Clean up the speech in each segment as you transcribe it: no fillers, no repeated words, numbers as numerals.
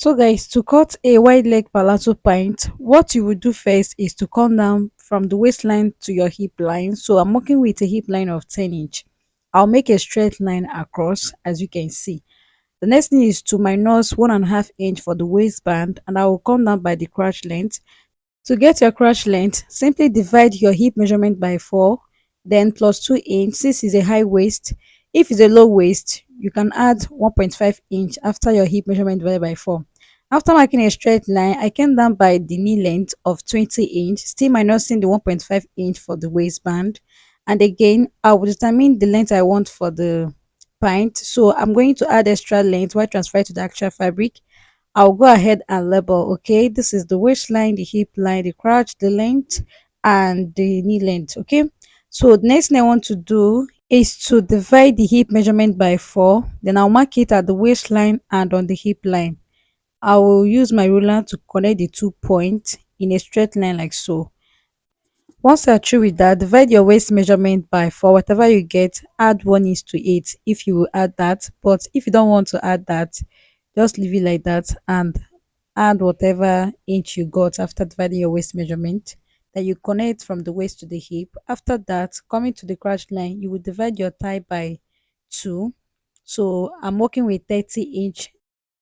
So guys, to cut a wide leg palazzo pint, what you would do first is to come down from the waistline to your hip line. So I'm working with a hip line of 10 inch. I'll make a straight line across, as you can see. The next thing is to minus 1.5 inch for the waistband, and I will come down by the crotch length. To get your crotch length, simply divide your hip measurement by 4, then plus 2 inch. Since it's a high waist, if it's a low waist, you can add 1.5 inch after your hip measurement divided by 4. After marking a straight line, I came down by the knee length of 20 inch, still minusing the 1.5 inch for the waistband. And again, I will determine the length I want for the pint. So I'm going to add extra length while transfer to the actual fabric. I'll go ahead and label. Okay, this is the waistline, the hip line, the crotch, the length, and the knee length. Okay, so the next thing I want to do is to divide the hip measurement by 4. Then I'll mark it at the waistline and on the hip line. I will use my ruler to connect the 2 points in a straight line like so. Once you're through with that, divide your waist measurement by 4. Whatever you get, add 1 is to 8 if you will add that. But if you don't want to add that, just leave it like that and add whatever inch you got after dividing your waist measurement. Then you connect from the waist to the hip. After that, coming to the crotch line, you will divide your thigh by 2. So I'm working with 30-inch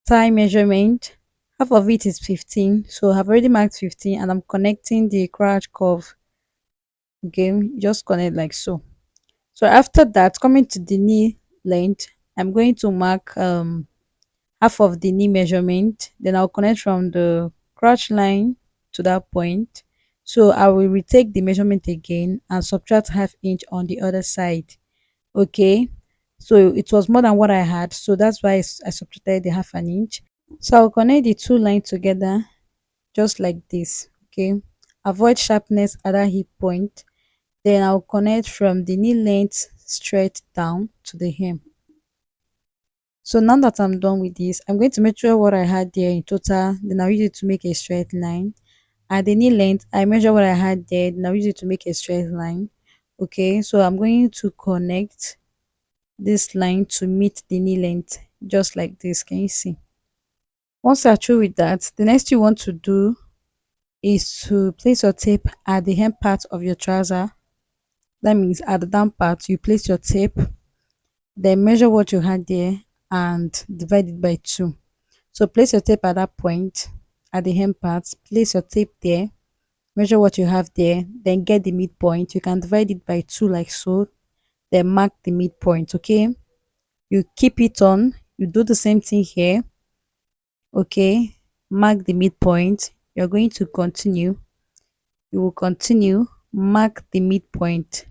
thigh measurement. Half of it is 15. So I've already marked 15 and I'm connecting the crotch curve. Okay, just connect like so. So after that, coming to the knee length, I'm going to mark half of the knee measurement. Then I'll connect from the crotch line to that point. So I will retake the measurement again and subtract half inch on the other side. Okay, so it was more than what I had, so that's why I subtracted the half an inch. So I'll connect the two lines together just like this. Okay, avoid sharpness at that hip point. Then I'll connect from the knee length straight down to the hem. So now that I'm done with this, I'm going to measure what I had there in total. Then I'll use it to make a straight line. At the knee length, I measure what I had there. Then I'll use it to make a straight line. Okay, so I'm going to connect this line to meet the knee length, just like this. Can you see? Once you're through with that, the next you want to do is to place your tape at the hem part of your trouser. That means at the down part, you place your tape, then measure what you had there and divide it by 2. So place your tape at that point at the hem part, place your tape there, measure what you have there, then get the midpoint. You can divide it by 2 like so, then mark the midpoint. Okay, you keep it on, you do the same thing here. Okay, mark the midpoint. You're going to continue, you will continue, mark the midpoint.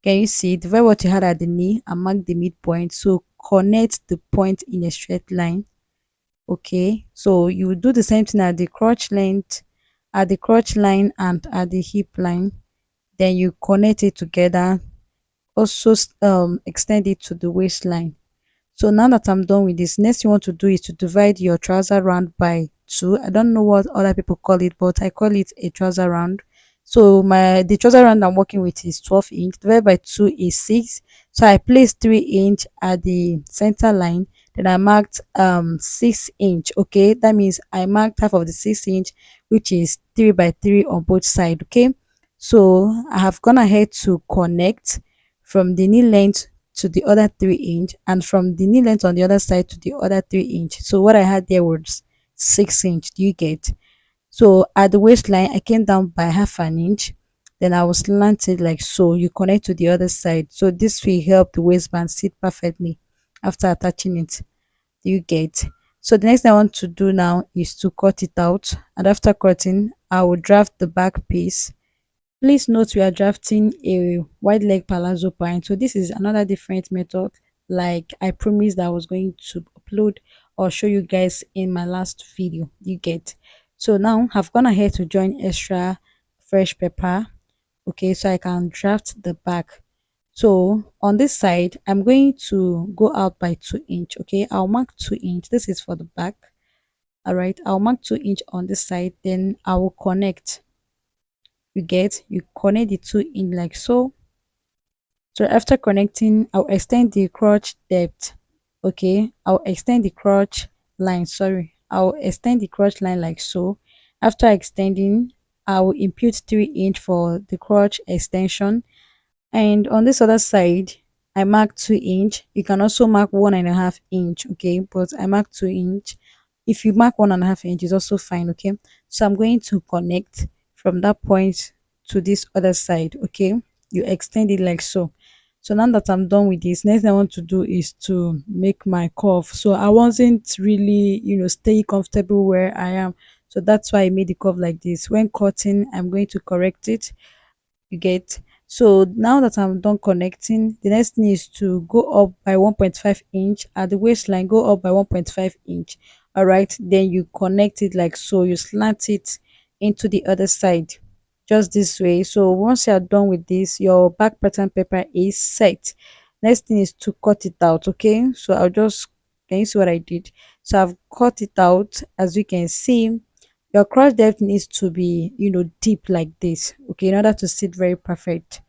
Can you see? Divide what you had at the knee and mark the midpoint. So connect the point in a straight line. Okay, so you will do the same thing at the crotch length, at the crotch line, and at the hip line. Then you connect it together. Also, extend it to the waistline. So now that I'm done with this, next you want to do is to divide your trouser round by 2. I don't know what other people call it, but I call it a trouser round. So the trouser round I'm working with is 12 inch. Divided by 2 is 6. So I placed 3 inch at the center line. Then I marked 6 inch. Okay, that means I marked half of the 6 inch, which is 3 by 3 on both sides. Okay, so I have gone ahead to connect from the knee length to the other 3 inch and from the knee length on the other side to the other 3 inch. So what I had there was 6 inch. Do you get? So at the waistline, I came down by half an inch. Then I was slanted like so. You connect to the other side. So this will help the waistband sit perfectly after attaching it. Do you get? So the next thing I want to do now is to cut it out. And after cutting, I will draft the back piece. Please note we are drafting a wide leg palazzo pant. So this is another different method, like I promised I was going to upload or show you guys in my last video. You get? So now I've gone ahead to join extra fresh pepper. Okay, so I can draft the back. So on this side, I'm going to go out by 2 inch. Okay, I'll mark 2 inch. This is for the back. All right, I'll mark 2 inch on this side. Then I will connect. You connect the two in like so. So after connecting, I'll extend the crotch depth. Okay, I'll extend the crotch line, sorry, I'll extend the crotch line like so. After extending, I will impute 3 inch for the crotch extension, and on this other side, I mark 2 inch. You can also mark 1.5 inch, okay? But I mark 2 inch. If you mark 1.5 inch, is also fine, okay? So I'm going to connect from that point to this other side, okay? You extend it like so. So now that I'm done with this, next thing I want to do is to make my curve. So I wasn't really, stay comfortable where I am. So that's why I made the curve like this. When cutting, I'm going to correct it, you get. So now that I'm done connecting, the next thing is to go up by 1.5 inch at the waistline, go up by 1.5 inch. All right, then you connect it like so, you slant it into the other side, just this way. So once you're done with this, your back pattern paper is set. Next thing is to cut it out, okay? So I'll just, can you see what I did? So I've cut it out. As you can see, your cross depth needs to be, deep like this, okay, in order to sit very perfect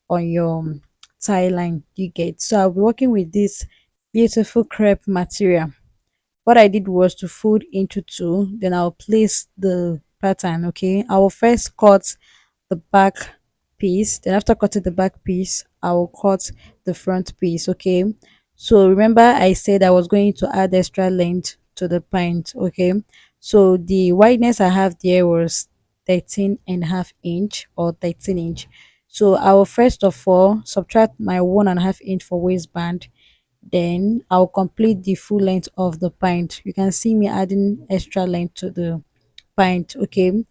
on your tie line, you get. So I'll be working with this beautiful crepe material. What I did was to fold into two, then I'll place the pattern, okay. I will first cut the back piece, then after cutting the back piece, I will cut the front piece, okay. So remember I said I was going to add extra length to the pint, okay. So the wideness I have there was 13.5 inch or 13 inch. So I will first of all subtract my 1.5 inch for waistband, then I'll complete the full length of the pint. You can see me adding extra length to the pint, okay.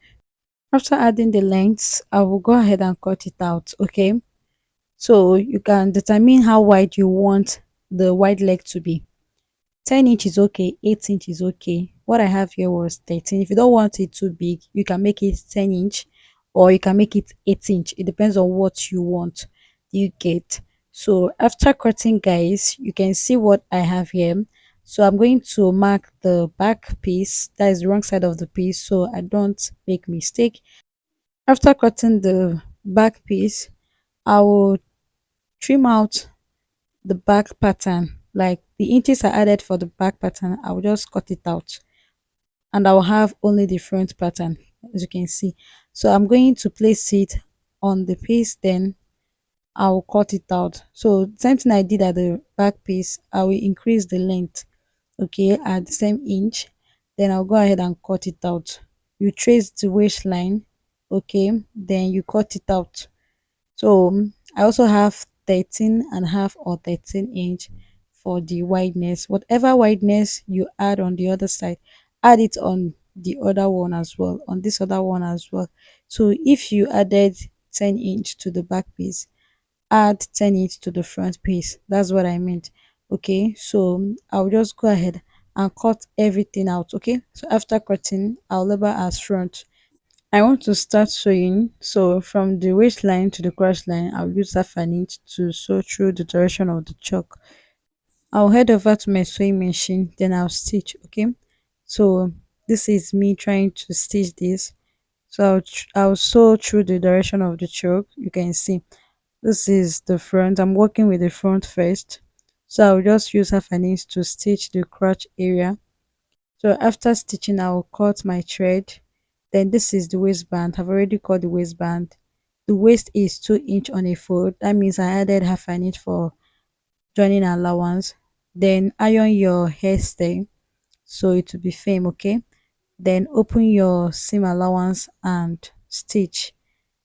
After adding the lengths, I will go ahead and cut it out, okay. So you can determine how wide you want the wide leg to be. 10 inch is okay, 8 inch is okay. What I have here was 13. If you don't want it too big, you can make it 10 inch or you can make it 8 inch. It depends on what you want. You get. So after cutting, guys, you can see what I have here. So I'm going to mark the back piece, that is the wrong side of the piece, so I don't make mistake. After cutting the back piece, I will trim out the back pattern, like the inches I added for the back pattern. I will just cut it out and I'll have only the front pattern, as you can see. So I'm going to place it on the piece, then I'll cut it out. So same thing I did at the back piece, I will increase the length, okay, at the same inch, then I'll go ahead and cut it out. You trace the waistline, okay, then you cut it out. So I also have 13.5 or 13 inch for the wideness. Whatever wideness you add on the other side, add it on the other one as well, on this other one as well. So if you added 10 inch to the back piece, add 10 inch to the front piece. That's what I meant. Okay, so I'll just go ahead and cut everything out. Okay, so after cutting, I'll label as front. I want to start sewing, so from the waistline to the cross line, I'll use half an inch to sew through the direction of the chalk. I'll head over to my sewing machine, then I'll stitch. Okay, so this is me trying to stitch this. So I'll sew through the direction of the chalk. You can see this is the front. I'm working with the front first, so I'll just use half an inch to stitch the crotch area. So after stitching, I will cut my thread. Then this is the waistband. I've already cut the waistband. The waist is 2 inch on a fold. That means I added half an inch for joining allowance. Then iron your hairstay so it will be firm, okay. Then open your seam allowance and stitch.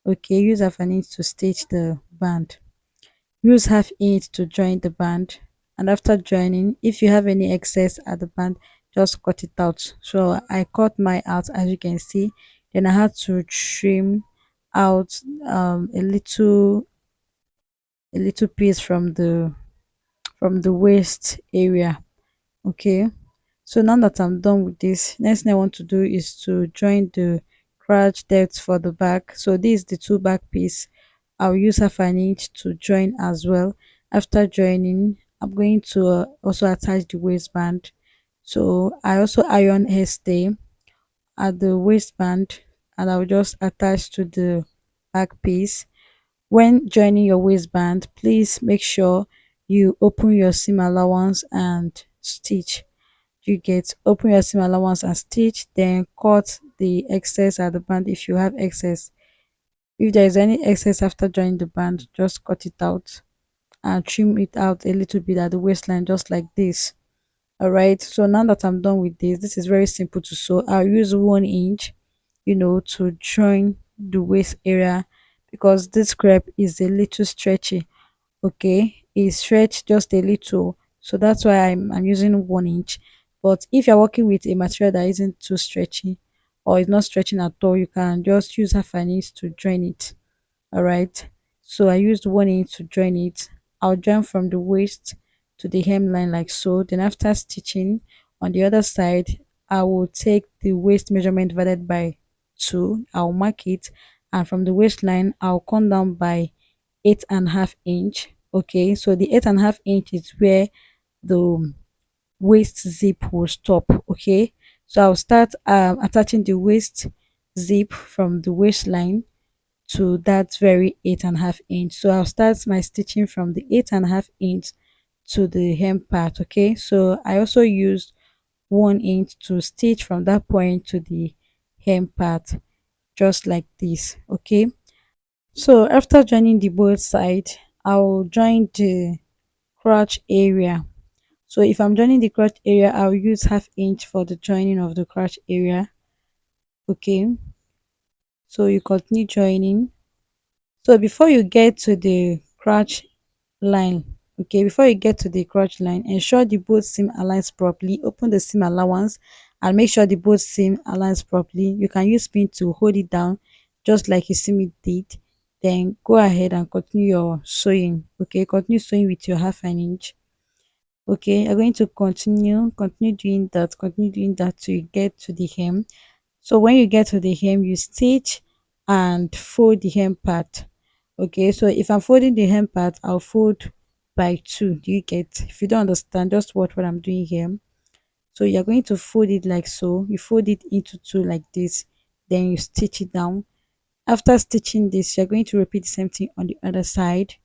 Okay, use half an inch to stitch the band. Use half inch to join the band, and after joining, if you have any excess at the band, just cut it out. So I cut my out, as you can see. Then I had to trim out a little piece from the waist area, okay. So now that I'm done with this, next thing I want to do is to join the crotch depth for the back. So this is the two back piece. I'll use half an inch to join as well. After joining, I'm going to also attach the waistband. So I also iron hairstay at the waistband, and I'll just attach to the back piece. When joining your waistband, please make sure you open your seam allowance and stitch. You get open your seam allowance and stitch, then cut the excess at the band if you have excess. If there is any excess after joining the band, just cut it out and trim it out a little bit at the waistline, just like this. All right, so now that I'm done with this is very simple to sew. I'll use 1 inch, to join the waist area, because this crepe is a little stretchy. Okay, it stretched just a little, so that's why I'm using 1 inch. But if you're working with a material that isn't too stretchy or is not stretching at all, you can just use half an inch to join it. All right, so I used 1 inch to join it. I'll join from the waist to the hemline like so. Then after stitching on the other side, I will take the waist measurement divided by 2. I'll mark it, and from the waistline I'll come down by 8.5 inch. Okay, so the 8.5 inch is where the waist zip will stop. Okay, so I'll start attaching the waist zip from the waistline to that very 8.5 inch. So I'll start my stitching from the 8.5 inch to the hem part. Okay, so I also used 1 inch to stitch from that point to the hem part, just like this. Okay, so after joining the both side, I'll join the crotch area. So if I'm joining the crotch area, I'll use half inch for the joining of the crotch area. Okay, so you continue joining. So before you get to the crotch line, okay, before you get to the crotch line, ensure the both seam aligns properly. Open the seam allowance and make sure the both seam aligns properly. You can use pin to hold it down, just like you see me did. Then go ahead and continue your sewing. Okay, continue sewing with your half an inch. Okay, you're going to continue doing that till you get to the hem. So when you get to the hem, you stitch and fold the hem part. Okay, so if I'm folding the hem part, I'll fold by 2. Do you get? If you don't understand, just watch what I'm doing here. So you're going to fold it like so. You fold it into 2 like this, then you stitch it down. After stitching this, you're going to repeat the same thing on the other side.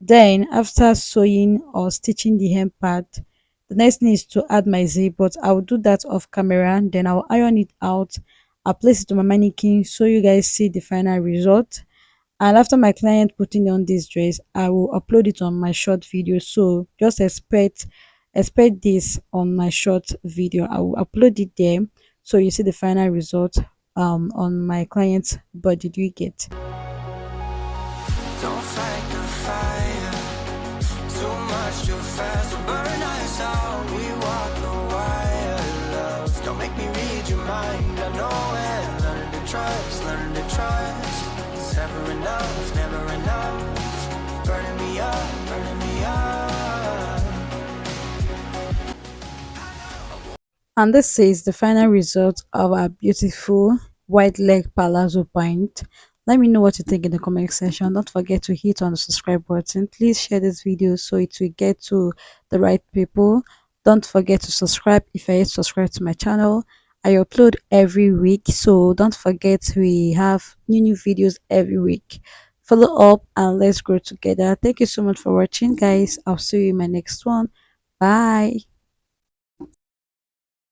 Then after sewing or stitching the hem part, the next thing is to add my zip, but I'll do that off camera. Then I'll iron it out. I'll place it on my mannequin so you guys see the final result. And after my client putting on this dress, I will upload it on my short video. So just expect this on my short video. I will upload it there so you see the final result on my client's body. Do you get? Don't fight the fire, too much too fast to burn us out. We walk the wire, love. Don't make me read your mind. I know it. Learn to trust, learn to trust. It's never enough, never enough. Burning me up, burning me up. And this is the final result of our beautiful white leg palazzo pint. Let me know what you think in the comment section. Don't forget to hit on the subscribe button. Please share this video so it will get to the right people. Don't forget to subscribe if you're yet subscribed to my channel. I upload every week, so don't forget we have new videos every week. Follow up and let's grow together. Thank you so much for watching, guys. I'll see you in my next one. Bye.